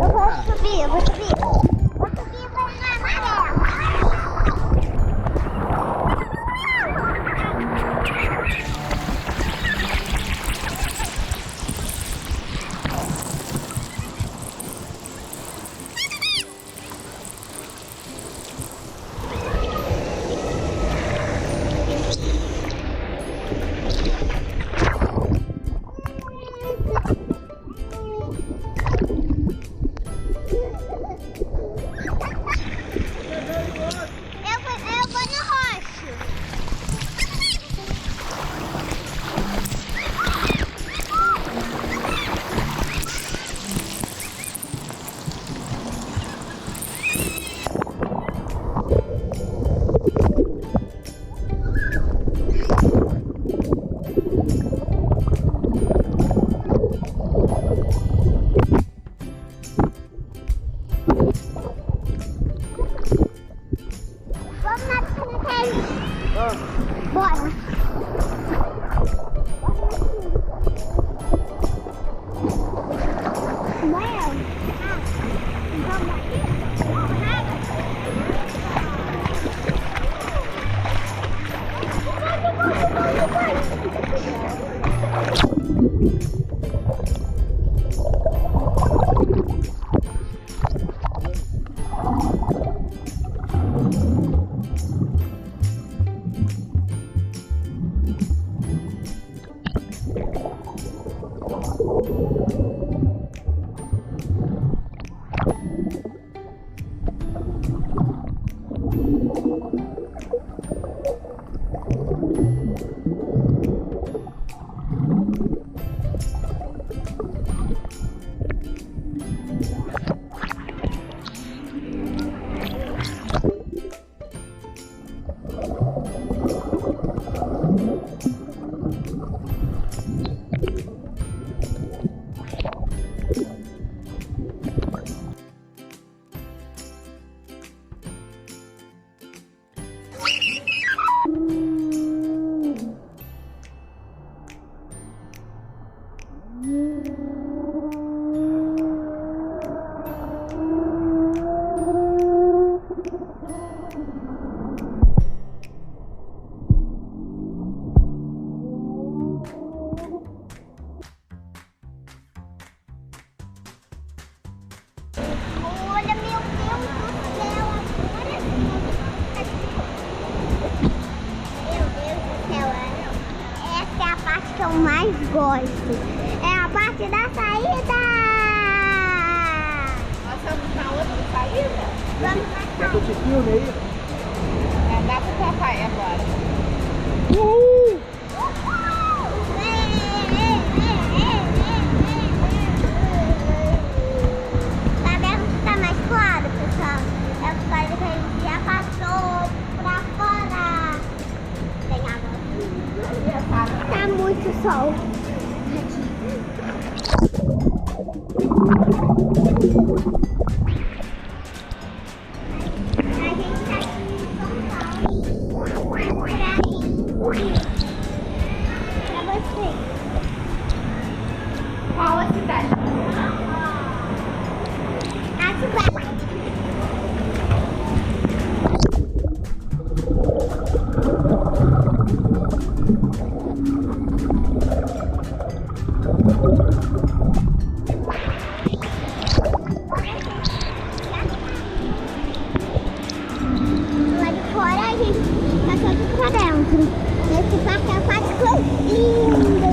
Eu vou subir. Vou subir para amarelo. Bora! Que eu mais gosto é a parte da saída. Nós estamos na outra saída? Quer que eu te filme aí? Dá pro papai agora. Tá vendo que tá mais claro, pessoal? É o claro que a gente já passou pra fora. Tem água. Tá muito sol. A gente tá aqui em São Paulo. Pra vocês. Qual a cidade? Atibaia. Lá de fora a gente tá todo pra dentro. Esse parque aquático é lindo.